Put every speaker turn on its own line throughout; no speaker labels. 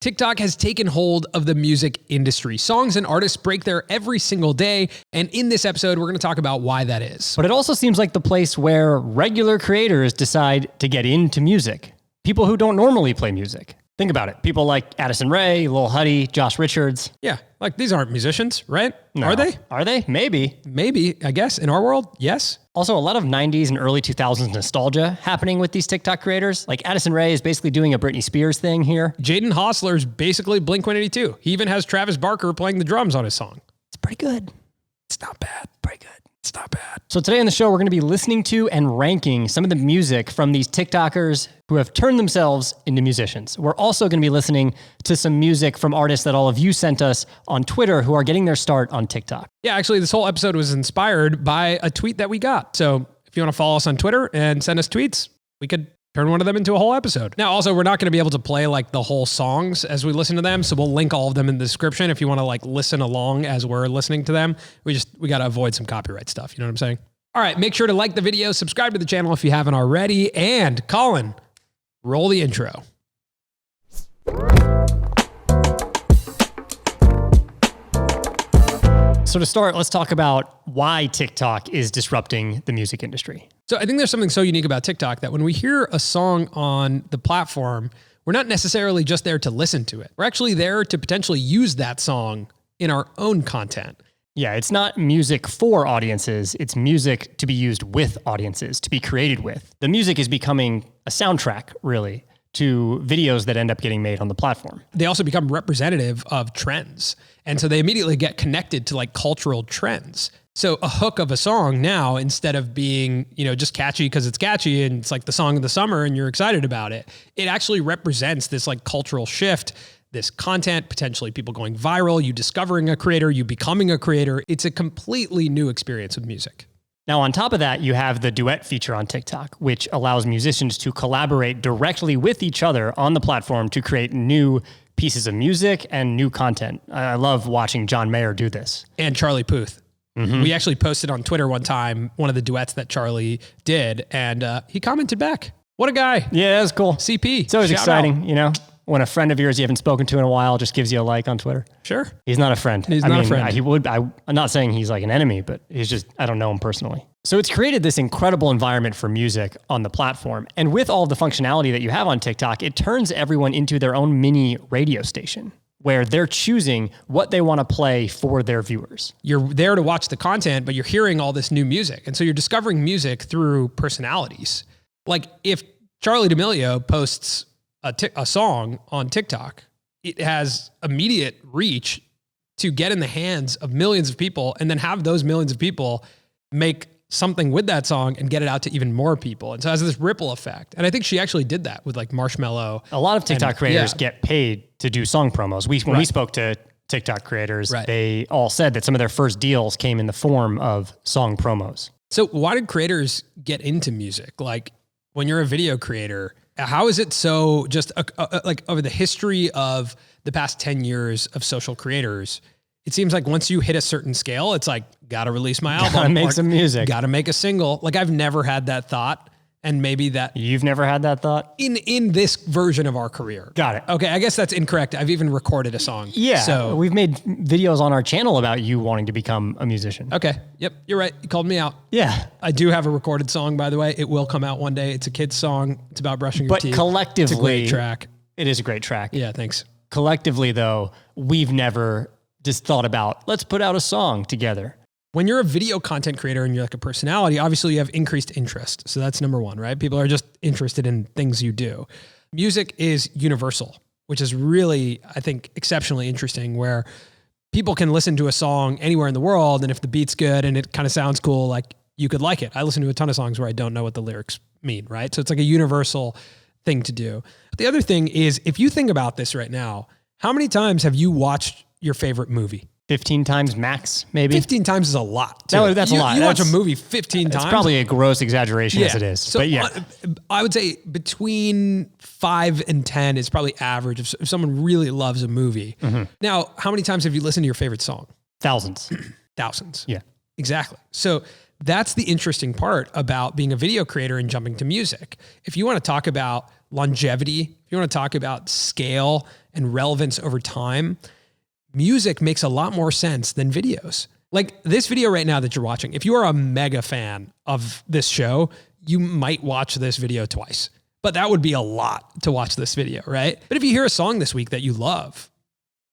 TikTok has taken hold of the music industry. Songs and artists break there every single day. And in this episode, we're going to talk about why that is.
But it also seems like the place where regular creators decide to get into music. People who don't normally play music. Think about it. People like Addison Rae, LILHUDDY, Josh Richards.
Yeah, like these aren't musicians, right?
No.
Are they?
Are they? Maybe.
Maybe, I guess. In our world, yes.
Also, a lot of 90s and early 2000s nostalgia happening with these TikTok creators. Like Addison Rae is basically doing a Britney Spears thing here.
Jaden Hossler's basically Blink-182. He even has Travis Barker playing the drums on his song.
It's pretty good.
It's not bad. Pretty good. It's not bad.
So today on the show, we're going to be listening to and ranking some of the music from these TikTokers who have turned themselves into musicians. We're also going to be listening to some music from artists that all of you sent us on Twitter who are getting their start on TikTok.
Yeah, actually, this whole episode was inspired by a tweet that we got. So if you want to follow us on Twitter and send us tweets, we could turn one of them into a whole episode. Now, also, we're not going to be able to play like the whole songs as we listen to them. So we'll link all of them in the description if you want to like listen along as we're listening to them. We got to avoid some copyright stuff. You know what I'm saying? All right. Make sure to like the video, subscribe to the channel if you haven't already. And Colin, roll the intro.
So to start, let's talk about why TikTok is disrupting the music industry.
So I think there's something so unique about TikTok that when we hear a song on the platform, we're not necessarily just there to listen to it. We're actually there to potentially use that song in our own content.
Yeah, it's not music for audiences. It's music to be used with audiences, to be created with. The music is becoming a soundtrack, really, to videos that end up getting made on the platform.
They also become representative of trends. And so they immediately get connected to like cultural trends. So a hook of a song now, instead of being, just catchy because it's catchy and it's like the song of the summer and you're excited about it, it actually represents this like cultural shift, this content, potentially people going viral, you discovering a creator, you becoming a creator. It's a completely new experience with music.
Now, on top of that, you have the duet feature on TikTok, which allows musicians to collaborate directly with each other on the platform to create new pieces of music and new content. I love watching John Mayer do this.
And Charlie Puth. Mm-hmm. We actually posted on Twitter one time, one of the duets that Charlie did, and he commented back. What a guy.
Yeah, that's cool.
CP.
It's always exciting, when a friend of yours you haven't spoken to in a while just gives you a like on Twitter.
Sure.
He's not a friend.
He's not a friend.
I'm not saying he's like an enemy, but I don't know him personally. So it's created this incredible environment for music on the platform. And with all the functionality that you have on TikTok, it turns everyone into their own mini radio station where they're choosing what they want to play for their viewers.
You're there to watch the content, but you're hearing all this new music. And so you're discovering music through personalities. Like if Charlie D'Amelio posts a song on TikTok, it has immediate reach to get in the hands of millions of people and then have those millions of people make something with that song and get it out to even more people. And so it has this ripple effect. And I think she actually did that with like Marshmello.
A lot of TikTok creators get paid to do song promos. When we spoke to TikTok creators, they all said that some of their first deals came in the form of song promos.
So why did creators get into music? Like when you're a video creator, how is it so just like over the history of the past 10 years of social creators, it seems like once you hit a certain scale, it's like, gotta release my album.
Gotta make some music.
Gotta make a single. Like I've never had that thought. And maybe that...
You've never had that thought?
In this version of our career.
Got it.
Okay, I guess that's incorrect. I've even recorded a song.
Yeah,
so
we've made videos on our channel about you wanting to become a musician.
Okay, yep, you're right. You called me out.
Yeah.
I do have a recorded song, by the way. It will come out one day. It's a kid's song. It's about brushing your teeth.
But collectively...
It's a great track.
It is a great track.
Yeah, thanks.
Collectively, though, we've never just thought about, let's put out a song together.
When you're a video content creator and you're like a personality, obviously you have increased interest. So that's number one, right? People are just interested in things you do. Music is universal, which is really, I think, exceptionally interesting, where people can listen to a song anywhere in the world. And if the beat's good and it kind of sounds cool, like you could like it. I listen to a ton of songs where I don't know what the lyrics mean, right? So it's like a universal thing to do. But the other thing is, if you think about this right now, how many times have you watched your favorite movie?
15 times max, maybe?
15 times is a lot.
That's a lot.
You watch a movie 15 times.
It's probably a gross exaggeration as it is.
So
but yeah.
I would say between 5 and 10 is probably average if someone really loves a movie. Mm-hmm. Now, how many times have you listened to your favorite song?
Thousands.
Thousands.
Yeah.
Exactly. So that's the interesting part about being a video creator and jumping to music. If you want to talk about longevity, if you want to talk about scale and relevance over time, music makes a lot more sense than videos. Like this video right now that you're watching, if you are a mega fan of this show, you might watch this video twice, but that would be a lot to watch this video, right? But if you hear a song this week that you love,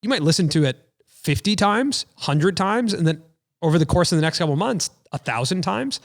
you might listen to it 50 times, 100 times, and then over the course of the next couple of months, 1,000 times.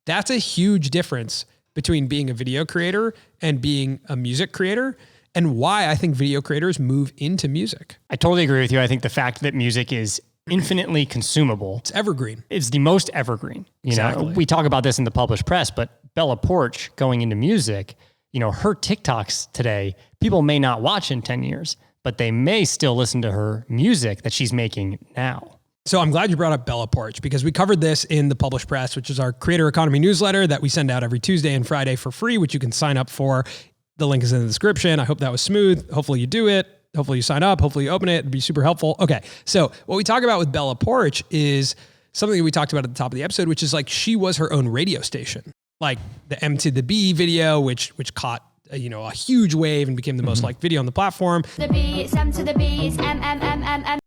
That's a huge difference between being a video creator and being a music creator, and why I think video creators move into music.
I totally agree with you. I think the fact that music is infinitely consumable.
It's evergreen.
It's the most evergreen. You know, we talk about this in the published press, but Bella Poarch going into music, you know, her TikToks today, people may not watch in 10 years, but they may still listen to her music that she's making now.
So I'm glad you brought up Bella Poarch, because we covered this in the Published Press, which is our creator economy newsletter that we send out every Tuesday and Friday for free, which you can sign up for. The link is in the description. I hope that was smooth. Hopefully you do it. Hopefully you sign up. Hopefully you open it. It'd be super helpful. Okay. So what we talk about with Bella Poarch is something that we talked about at the top of the episode, which is like she was her own radio station, like the M to the B video, which caught a huge wave and became the most liked video on the platform.
The beats, M to the beats, M.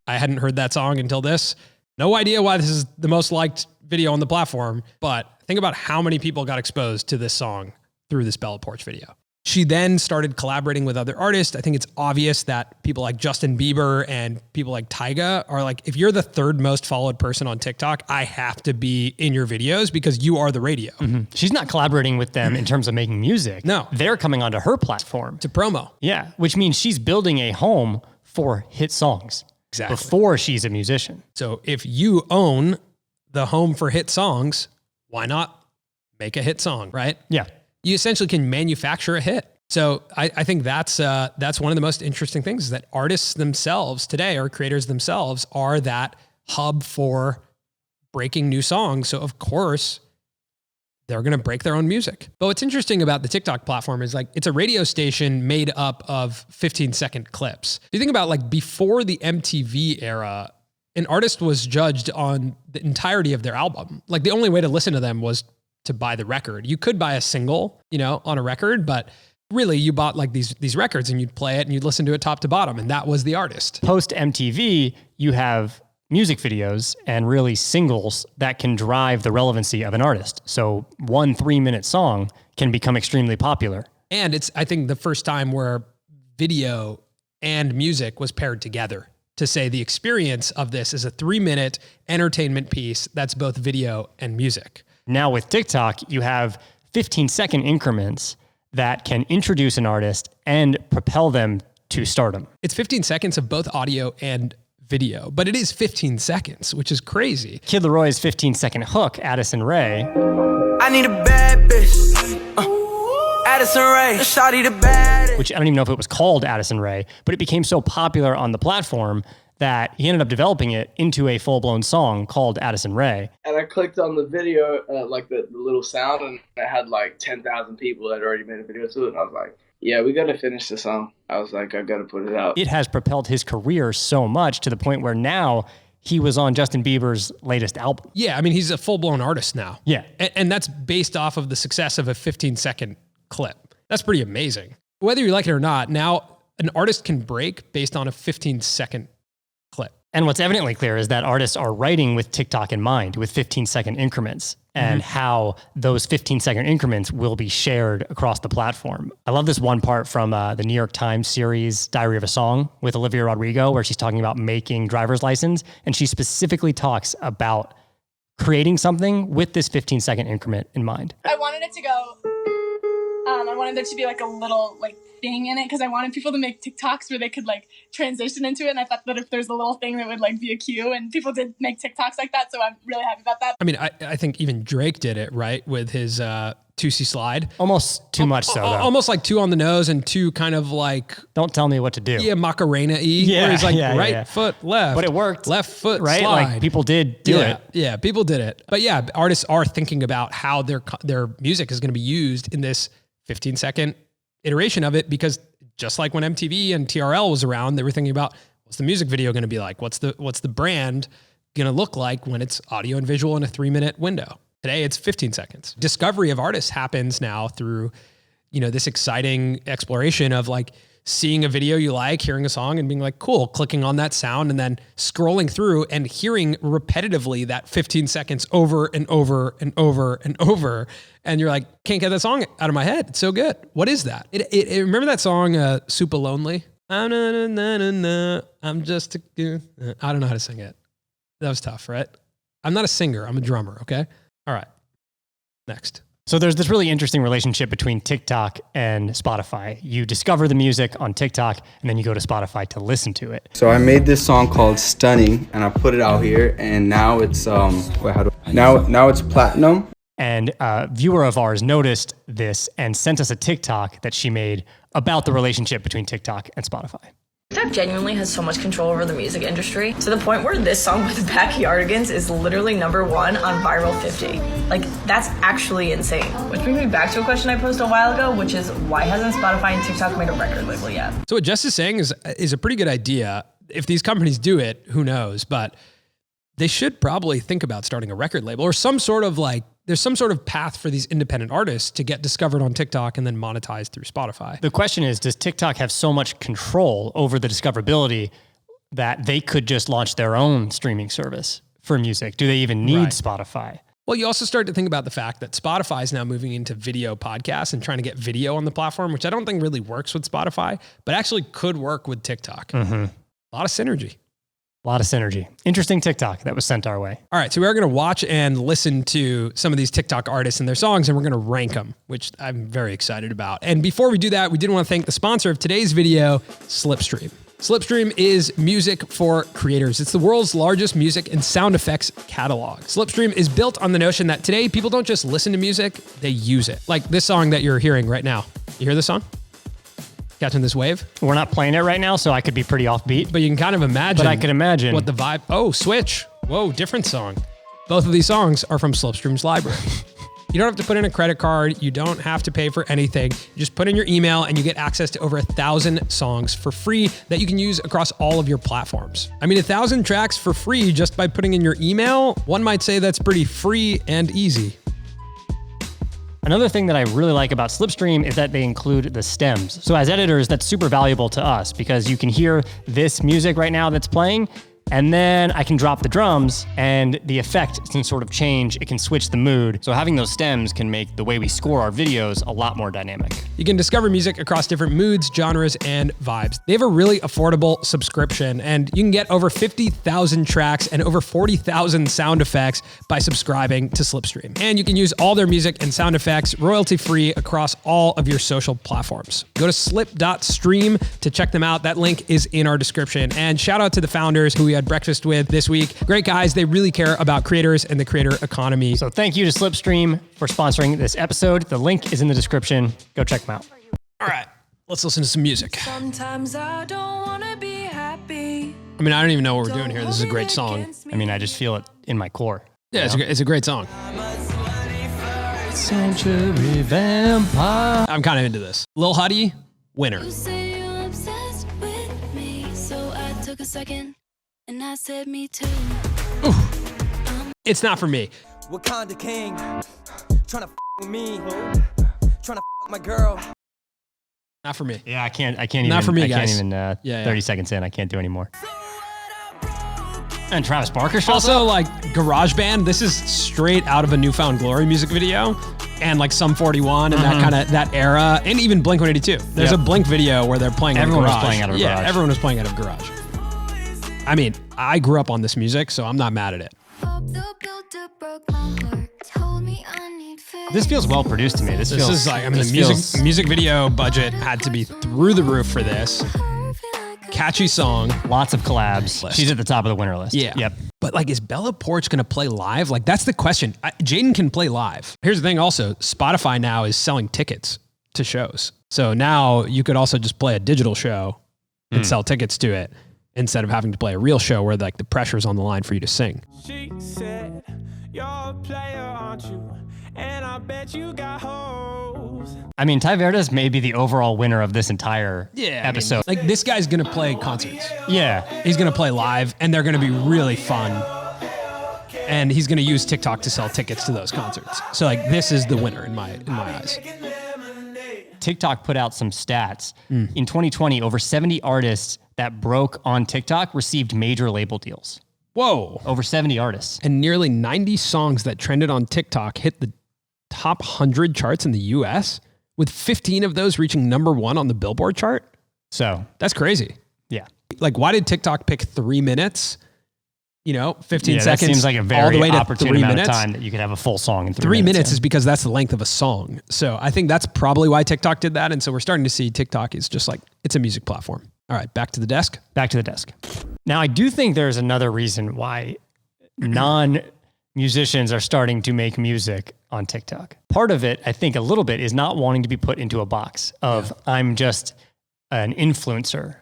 I hadn't heard that song until this. No idea why this is the most liked video on the platform, but think about how many people got exposed to this song through this Bella Poarch video. She then started collaborating with other artists. I think it's obvious that people like Justin Bieber and people like Tyga are like, if you're the third most followed person on TikTok, I have to be in your videos because you are the radio.
She's not collaborating with them in terms of making music.
No.
They're coming onto her platform.
To promo.
Yeah, which means she's building a home for hit songs.
Exactly.
Before she's a musician.
So if you own the home for hit songs, why not make a hit song, right?
Yeah.
You essentially can manufacture a hit. So I think that's one of the most interesting things, is that artists themselves today, or creators themselves, are that hub for breaking new songs. So of course, they're going to break their own music. But what's interesting about the TikTok platform is like, it's a radio station made up of 15-second clips. If you think about like before the MTV era, an artist was judged on the entirety of their album. Like the only way to listen to them was to buy the record. You could buy a single, on a record, but really you bought like these records and you'd play it and you'd listen to it top to bottom, and that was the artist.
Post MTV, you have music videos and really singles that can drive the relevancy of an artist. So 1 3-minute song can become extremely popular.
And it's, I think, the first time where video and music was paired together to say the experience of this is a 3-minute entertainment piece that's both video and music.
Now with TikTok, you have 15-second increments that can introduce an artist and propel them to stardom.
It's 15 seconds of both audio and video, but it is 15 seconds, which is crazy.
Kid Laroi's 15-second hook, Addison Rae.
I need a bad bitch. Addison Rae, shawty the baddest.
Which I don't even know if it was called Addison Rae, but it became so popular on the platform that he ended up developing it into a full-blown song called Addison Rae.
And I clicked on the video, like the little sound, and it had like 10,000 people that had already made a video to it. And I was like, yeah, we got to finish the song. I was like, I got to put it out.
It has propelled his career so much to the point where now he was on Justin Bieber's latest album.
Yeah, I mean, he's a full-blown artist now.
Yeah.
And that's based off of the success of a 15-second clip. That's pretty amazing. Whether you like it or not, now an artist can break based on a 15-second clip.
And what's evidently clear is that artists are writing with TikTok in mind, with 15-second increments, and how those 15-second increments will be shared across the platform. I love this one part from the New York Times series, Diary of a Song, with Olivia Rodrigo, where she's talking about making driver's license. And she specifically talks about creating something with this 15-second increment in mind.
I wanted it to go, I wanted there to be like a little like thing in it, because I wanted people to make TikToks where they could like transition into it. And I thought that if there's a little thing that would like be a cue, and people did make TikToks like that. So I'm really happy about that.
I mean, I think even Drake did it, right? With his 2C slide.
Almost too much so, though.
Almost like 2 on the nose and 2 kind of like...
Don't tell me what to do.
Yeah, Macarena-y.
Yeah,
where he's like
yeah.
foot left.
But it worked.
Left foot
right?
slide.
Like people did do it.
Yeah, people did it. But yeah, artists are thinking about how their music is going to be used in this 15-second iteration of it, because just like when MTV and TRL was around, they were thinking about what's the music video going to be like? What's the brand going to look like when it's audio and visual in a 3-minute window? Today it's 15 seconds. Discovery of artists happens now through, this exciting exploration of like seeing a video you like, hearing a song and being like, cool, clicking on that sound and then scrolling through and hearing repetitively that 15 seconds over and over and over and over. And you're like, can't get that song out of my head. It's so good. What is that? Remember that song, Super Lonely? I'm just I don't know how to sing it. That was tough, right? I'm not a singer. I'm a drummer, okay? All right. Next.
So there's this really interesting relationship between TikTok and Spotify. You discover the music on TikTok, and then you go to Spotify to listen to it.
So I made this song called Stunning, and I put it out here, and now it's now it's platinum.
And a viewer of ours noticed this and sent us a TikTok that she made about the relationship between TikTok and Spotify.
TikTok genuinely has so much control over the music industry to the point where this song with Backyardigans is literally #1 on Viral 50. Like, that's actually insane. Which brings me back to a question I posed a while ago, which is why hasn't Spotify and TikTok made a record label yet?
So what Jess is saying is a pretty good idea. If these companies do it, who knows? But they should probably think about starting a record label or some sort of there's some sort of path for these independent artists to get discovered on TikTok and then monetized through Spotify.
The question is, does TikTok have so much control over the discoverability that they could just launch their own streaming service for music? Do they even need Spotify?
Well, you also start to think about the fact that Spotify is now moving into video podcasts and trying to get video on the platform, which I don't think really works with Spotify, but actually could work with TikTok.
Mm-hmm.
A lot of synergy.
A lot of synergy. Interesting TikTok that was sent our way.
All right, so we are going to watch and listen to some of these TikTok artists and their songs, and we're going to rank them, which I'm very excited about. And before we do that, we did want to thank the sponsor of today's video, Slipstream. Slipstream is music for creators. It's the world's largest music and sound effects catalog. Slipstream is built on the notion that today people don't just listen to music, they use it. Like this song that you're hearing right now. You hear this song? Catching this wave?
We're not playing it right now, so I could be pretty offbeat.
But you can kind of imagine.
But I can imagine.
What the vibe. Oh, switch. Whoa, different song. Both of these songs are from Slipstream's library. You don't have to put in a credit card. You don't have to pay for anything. You just put in your email and you get access to over 1,000 songs for free that you can use across all of your platforms. I mean, 1,000 tracks for free just by putting in your email. One might say that's pretty free and easy.
Another thing that I really like about Slipstream is that they include the stems. So as editors, that's super valuable to us because you can hear this music right now that's playing, and then I can drop the drums and the effect can sort of change. It can switch the mood. So having those stems can make the way we score our videos a lot more dynamic.
You can discover music across different moods, genres, and vibes. They have a really affordable subscription, and you can get over 50,000 tracks and over 40,000 sound effects by subscribing to Slipstream. And you can use all their music and sound effects royalty-free across all of your social platforms. Go to slip.stream to check them out. That link is in our description. And shout out to the founders who we had breakfast with this week. Great guys. They really care about creators and the creator economy.
So thank you to Slipstream for sponsoring this episode. The link is in the description. Go check them out.
All right, let's listen to some music.
Sometimes I don't want to be happy.
I mean, I don't even know what we're doing here. This is a great song.
I mean, I just feel it in my core.
Yeah, it's a great song.
Century Vampire.
I'm kind of into this. LILHUDDY, Winner.
You say you're obsessed with me, so I took a second and I said me too.
Ooh. It's not for me.
Wakanda King, trying to with me, trying to my girl.
Not for me.
Yeah, I can't even.
Not for me, guys.
I can't even, 30 seconds in, I can't do anymore. And Travis Barker shows
Also,
up.
like, GarageBand, this is straight out of a Newfound Glory music video. And like Sum 41 and that era. And even Blink-182. There's a Blink video where they're playing out of Garage.
Everyone was playing out of Garage.
Yeah, everyone was playing out of Garage. I mean, I grew up on this music, so I'm not mad at it.
This feels well produced to me. This
is like, I mean, the music video budget had to be through the roof for this. Catchy song.
Lots of collabs. She's at the top of the winner list.
Yeah.
Yep.
But like, is Bella Poarch going to play live? Like, that's the question. Jaden can play live. Here's the thing also, Spotify now is selling tickets to shows. So now you could also just play a digital show and sell tickets to it instead of having to play a real show where like the pressure's on the line for you to sing.
She said, you're a player, aren't you? And I bet you got hoes.
I mean, Tai Verdes may be the overall winner of this entire episode.
I mean, like, this guy's going to play concerts.
Yeah.
He's going to play live, and they're going to be really fun. And he's going to use TikTok to sell tickets to those concerts. So, like, this is the winner in my eyes.
TikTok put out some stats. In 2020, over 70 artists that broke on TikTok received major label deals.
Whoa.
Over 70 artists.
And nearly 90 songs that trended on TikTok hit the top 100 charts in the US, with 15 of those reaching #1 on the Billboard chart.
So
that's crazy.
Yeah.
Like, why did TikTok pick 3 minutes? 15 seconds.
That seems like a very
all the way to
opportune
3
amount
minutes.
of time that you could have a full song in
3 minutes is because that's the length of a song. So I think that's probably why TikTok did that. And so we're starting to see TikTok is just like, it's a music platform. All right, back to the desk.
Back to the desk. Now, I do think there's another reason why non-musicians are starting to make music on TikTok. Part of it, I think a little bit, is not wanting to be put into a box of I'm just an influencer,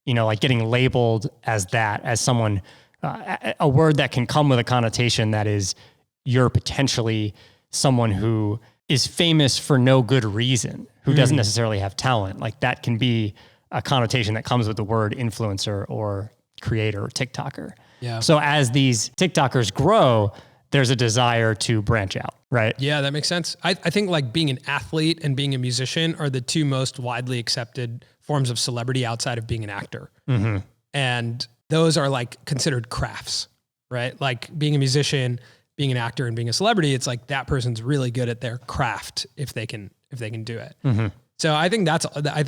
like getting labeled as that, as someone, a word that can come with a connotation that is you're potentially someone who is famous for no good reason, who doesn't necessarily have talent. Like that can be a connotation that comes with the word influencer or creator or TikToker.
Yeah.
So as these TikTokers grow, there's a desire to branch out, right?
Yeah, that makes sense. I think like being an athlete and being a musician are the two most widely accepted forms of celebrity outside of being an actor.
Mm-hmm.
And those are like considered crafts, right? Like being a musician, being an actor, and being a celebrity, it's like that person's really good at their craft if they can do it.
Mm-hmm.
So I think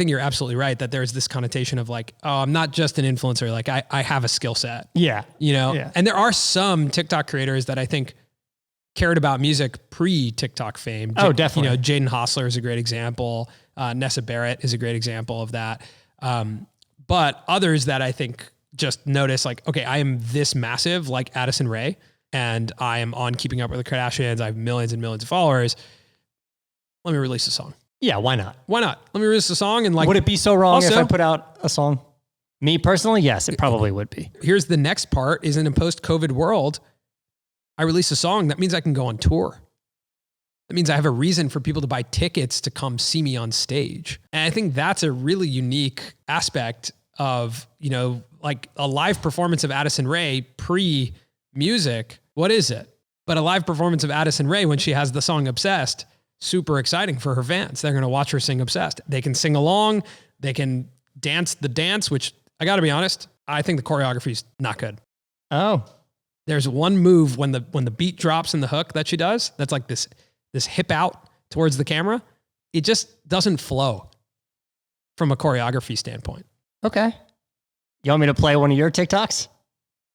you're absolutely right that there's this connotation of like, oh, I'm not just an influencer. Like I have a skill set.
Yeah.
Yeah. And there are some TikTok creators that I think cared about music pre-TikTok fame.
Oh, definitely.
Jaden Hossler is a great example. Nessa Barrett is a great example of that. But others that I think just notice like, okay, I am this massive, like Addison Rae, and I am on Keeping Up with the Kardashians. I have millions and millions of followers. Let me release a song.
Yeah, why not?
Why not? Let me release a song and like...
Would it be so wrong
also,
if I put out a song? Me personally, yes, it probably would be.
Here's the next part is in a post-COVID world, I release a song. That means I can go on tour. That means I have a reason for people to buy tickets to come see me on stage. And I think that's a really unique aspect of, like a live performance of Addison Rae pre-music. What is it? But a live performance of Addison Rae when she has the song Obsessed, super exciting for her fans. They're going to watch her sing Obsessed. They can sing along. They can dance the dance, which I got to be honest, I think the choreography is not good.
Oh,
there's one move when the beat drops in the hook that she does. That's like this hip out towards the camera. It just doesn't flow from a choreography standpoint.
Okay. You want me to play one of your TikToks?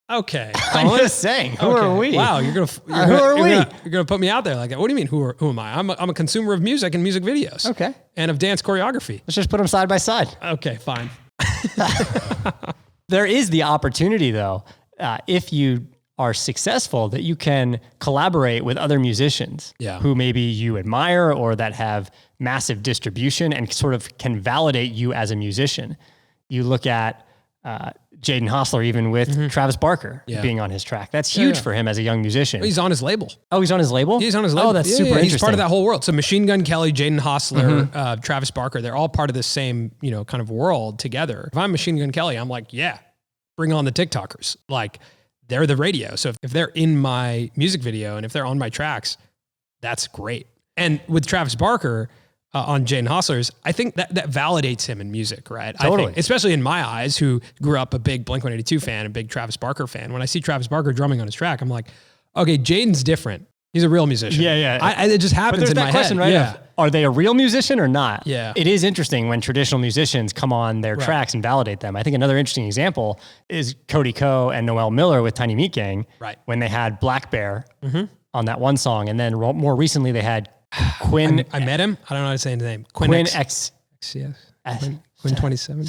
Okay.
I'm just saying. Who are we?
Wow, you're gonna put me out there like that. What do you mean? Who am I? I'm a consumer of music and music videos.
Okay.
And of dance choreography.
Let's just put them side by side.
Okay, fine.
There is the opportunity though, if you are successful, that you can collaborate with other musicians who maybe you admire or that have massive distribution and sort of can validate you as a musician. You look at Jaden Hossler, even with Travis Barker being on his track. That's huge for him as a young musician.
He's on his label.
Oh, he's on his label?
He's on his label.
Oh, that's super interesting.
He's part of that whole world. So Machine Gun Kelly, Jaden Hossler, Travis Barker, they're all part of this same, kind of world together. If I'm Machine Gun Kelly, I'm like, yeah, bring on the TikTokers. Like, they're the radio. So if they're in my music video and if they're on my tracks, that's great. And with Travis Barker, on Jaden Hossler's, I think that validates him in music, right?
Totally.
I think, especially in my eyes, who grew up a big Blink-182 fan, a big Travis Barker fan. When I see Travis Barker drumming on his track, I'm like, okay, Jaden's different. He's a real musician.
Yeah.
It just happens in my
question,
head.
right?
Yeah.
Are they a real musician or not?
Yeah.
It is interesting when traditional musicians come on their tracks and validate them. I think another interesting example is Cody Ko and Noel Miller with Tiny Meat Gang.
Right.
When they had Black Bear on that one song. And then more recently they had Quinn.
I met him. I don't know how to say his name.
Quinn X.
XCX. Quinn 27.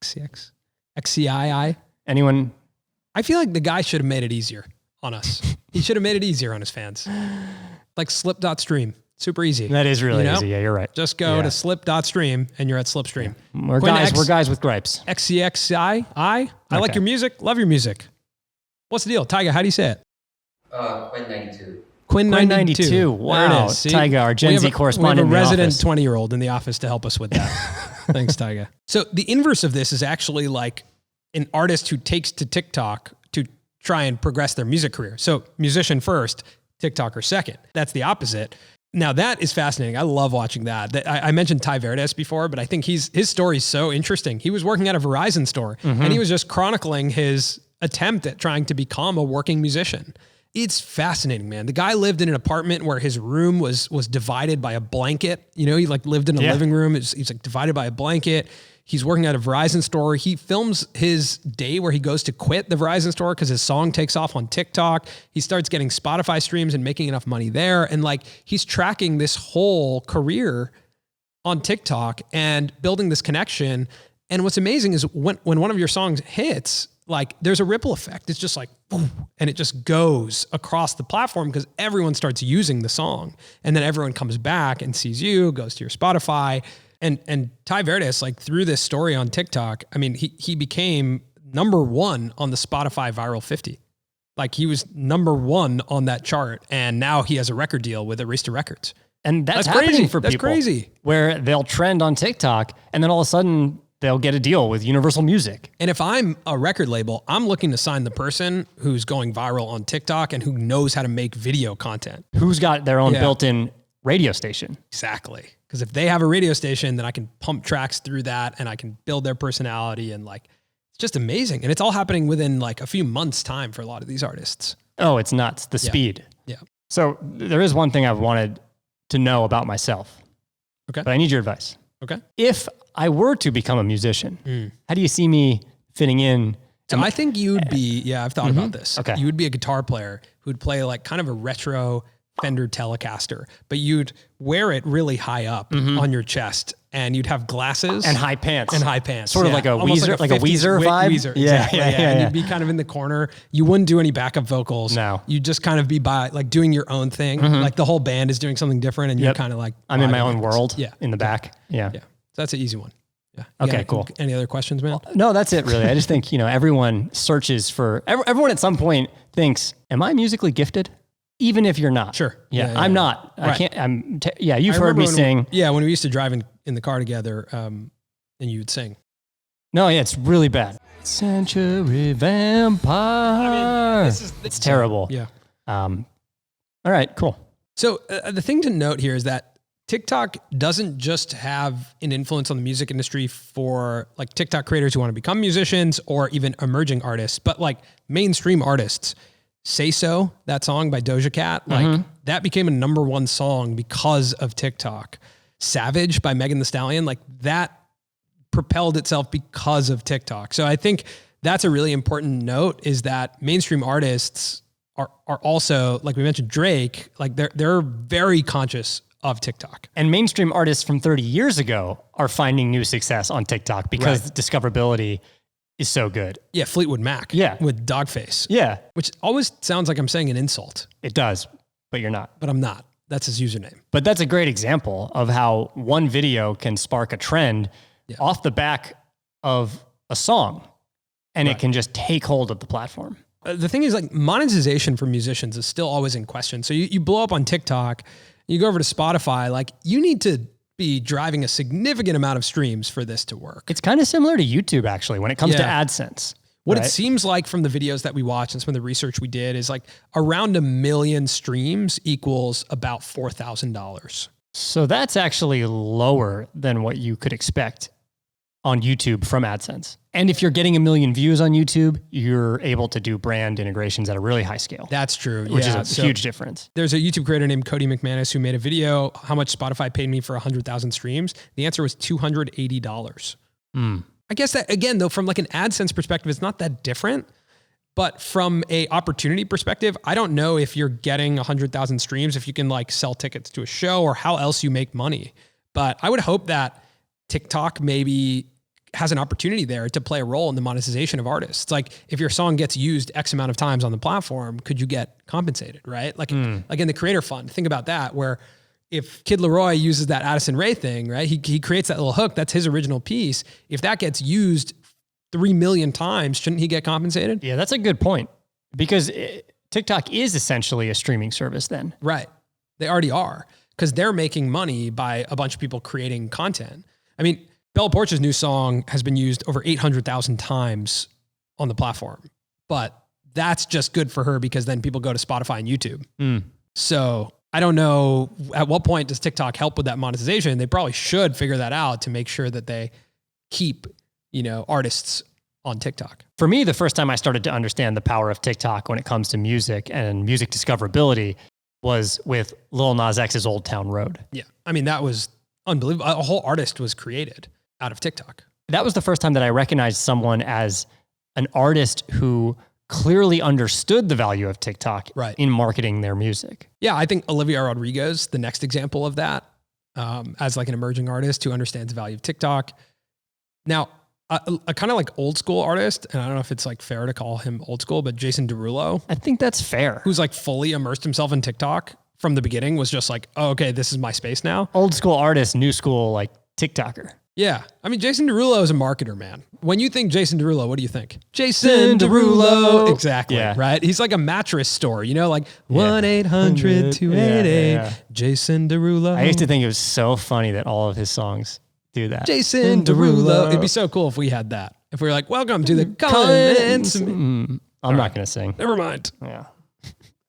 XCX. XCII.
Anyone?
I feel like the guy should have made it easier on us. He should have made it easier on his fans. Like slip.stream. Super easy.
That is really easy. Yeah, you're right.
Just go to slip.stream and you're at Slipstream.
We're guys with gripes.
XCXI. I like your music. Love your music. What's the deal? Tyga, how do you say it?
Quinn 92.
Quinn 92.
Wow. Tyga, our Gen Z correspondent.
We have a resident 20-year-old in the office to help us with that. Thanks, Tyga. So the inverse of this is actually like an artist who takes to TikTok to try and progress their music career. So musician first, TikToker second. That's the opposite. Now that is fascinating. I love watching that. I mentioned Tai Verdes before, but I think his story is so interesting. He was working at a Verizon store and he was just chronicling his attempt at trying to become a working musician. It's fascinating, man. The guy lived in an apartment where his room was divided by a blanket. You know, he like lived in a living room. He's like divided by a blanket. He's working at a Verizon store. He films his day where he goes to quit the Verizon store because his song takes off on TikTok. He starts getting Spotify streams and making enough money there. And like, he's tracking this whole career on TikTok and building this connection. And what's amazing is when one of your songs hits, like there's a ripple effect. It's just like, boom, and it just goes across the platform because everyone starts using the song. And then everyone comes back and sees you, goes to your Spotify. And Tai Verdes, like through this story on TikTok, I mean, he became #1 on the Spotify Viral 50. Like he was #1 on that chart. And now he has a record deal with Arista Records.
And that's happening
crazy.
for
That's
people.
crazy.
Where they'll trend on TikTok and then all of a sudden they'll get a deal with Universal Music.
And if I'm a record label, I'm looking to sign the person who's going viral on TikTok and who knows how to make video content.
Who's got their own built-in radio station.
Exactly. Because if they have a radio station, then I can pump tracks through that and I can build their personality and like, it's just amazing. And it's all happening within like a few months' time for a lot of these artists.
Oh, it's nuts. The speed.
Yeah.
So there is one thing I've wanted to know about myself.
Okay.
But I need your advice.
Okay.
If I were to become a musician, how do you see me fitting in?
So I think you'd be, I've thought about this.
Okay.
You would be a guitar player who'd play like kind of a retro Fender Telecaster, but you'd wear it really high up on your chest and you'd have glasses
and high pants.
Sort
of like a
almost
Weezer, like a
50s
Weezer vibe.
Weezer, exactly. And you'd be kind of in the corner. You wouldn't do any backup vocals.
No.
You'd just kind of be like doing your own thing. Like the whole band is doing something different and you're kind of like,
I'm in my
vibing
own
with
world
this.
in the back. Yeah.
So that's an easy one. Yeah.
Okay, cool.
Any other questions, man?
No, that's it really. I just think, everyone searches for, everyone at some point thinks, am I musically gifted? Even if you're not.
Sure.
Yeah, I'm not.
Right.
I can't, you've heard me sing.
When we used to drive in the car together and you would sing.
No, it's really bad. Century Vampire. It's terrible.
Yeah.
All right, cool.
So the thing to note here is that TikTok doesn't just have an influence on the music industry for like TikTok creators who want to become musicians or even emerging artists, but like mainstream artists. Say So, that song by Doja Cat, like that became a #1 song because of TikTok. Savage by Megan Thee Stallion, like that propelled itself because of TikTok. So I think that's a really important note is that mainstream artists are also, like we mentioned, Drake, like they're very conscious of TikTok.
And mainstream artists from 30 years ago are finding new success on TikTok because discoverability is so good.
Yeah, Fleetwood Mac.
Yeah.
With Dogface.
Yeah.
Which always sounds like I'm saying an insult.
It does, but you're not.
But I'm not. That's his username.
But that's a great example of how one video can spark a trend off the back of a song, and it can just take hold of the platform.
The thing is, like, monetization for musicians is still always in question. So you blow up on TikTok, you go over to Spotify, like you need to be driving a significant amount of streams for this to work.
It's kind of similar to YouTube, actually, when it comes to AdSense.
What it seems like from the videos that we watch and some of the research we did is like around 1 million streams equals about $4,000.
So that's actually lower than what you could expect on YouTube from AdSense. And if you're getting 1 million views on YouTube, you're able to do brand integrations at a really high scale.
That's true.
Which is a huge difference.
There's a YouTube creator named Cody McManus who made a video, how much Spotify paid me for 100,000 streams. The answer was $280. I guess that, again, though, from like an AdSense perspective, it's not that different. But from a opportunity perspective, I don't know if you're getting 100,000 streams, if you can like sell tickets to a show or how else you make money. But I would hope that TikTok maybe has an opportunity there to play a role in the monetization of artists. Like if your song gets used X amount of times on the platform, could you get compensated, right? Like in the creator fund, think about that, where if Kid Laroi uses that Addison Rae thing, right? He creates that little hook. That's his original piece. If that gets used 3 million times, shouldn't he get compensated?
Yeah, that's a good point. Because TikTok is essentially a streaming service then.
Right. They already are. Because they're making money by a bunch of people creating content. I mean, Bella Poarch's new song has been used over 800,000 times on the platform. But that's just good for her because then people go to Spotify and YouTube. So I don't know at what point does TikTok help with that monetization. They probably should figure that out to make sure that they keep, artists on TikTok.
For me, the first time I started to understand the power of TikTok when it comes to music and music discoverability was with Lil Nas X's Old Town Road.
Yeah. I mean, that was unbelievable. A whole artist was created out of TikTok.
That was the first time that I recognized someone as an artist who clearly understood the value of TikTok in marketing their music.
Yeah, I think Olivia Rodrigo's the next example of that, as like an emerging artist who understands the value of TikTok. Now, a kind of like old school artist, and I don't know if it's like fair to call him old school, but Jason Derulo.
I think that's fair.
Who's like fully immersed himself in TikTok from the beginning, was just like, oh, okay, this is my space now.
Old school artist, new school, like TikToker.
Yeah. I mean, Jason Derulo is a marketer, man. When you think Jason Derulo, what do you think? Jason Derulo. Exactly. Yeah. Right. He's like a mattress store, like 1-800-288 Jason Derulo.
I used to think it was so funny that all of his songs do that.
Jason Derulo. It'd be so cool if we had that. If we were like, welcome to the Colin and Samir.
I'm not going to sing.
Never mind.
Yeah.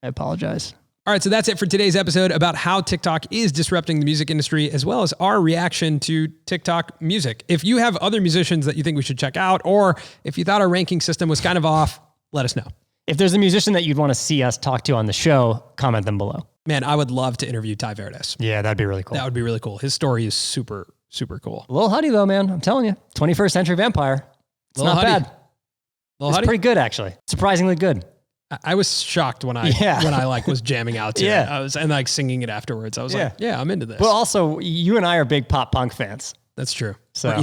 I apologize.
All right, so that's it for today's episode about how TikTok is disrupting the music industry, as well as our reaction to TikTok music. If you have other musicians that you think we should check out, or if you thought our ranking system was kind of off, let us know.
If there's a musician that you'd want to see us talk to on the show, comment them below.
Man, I would love to interview Tai Verdes.
Yeah, that'd be really cool.
That would be really cool. His story is super, super cool.
LILHUDDY though, man. I'm telling you. 21st century vampire. It's not bad. It's pretty good, actually. Surprisingly good.
I was shocked when I was jamming out to it. I was and like singing it afterwards. I was like, yeah, I'm into this.
Well, also, you and I are big pop punk fans.
That's true.
So,
or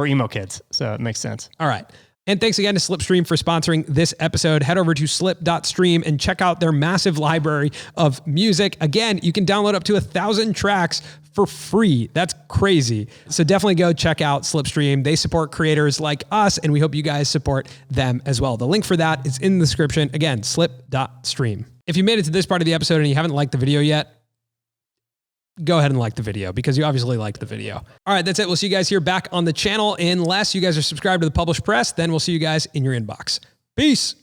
emo kids.
So it makes sense.
All right. And thanks again to Slipstream for sponsoring this episode. Head over to slip.stream and check out their massive library of music. Again, you can download up to 1,000 tracks for free. That's crazy. So definitely go check out Slipstream. They support creators like us, and we hope you guys support them as well. The link for that is in the description. Again, slip.stream. If you made it to this part of the episode and you haven't liked the video yet, go ahead and like the video, because you obviously liked the video. All right, that's it. We'll see you guys here back on the channel, unless you guys are subscribed to the Published Press. Then we'll see you guys in your inbox. Peace.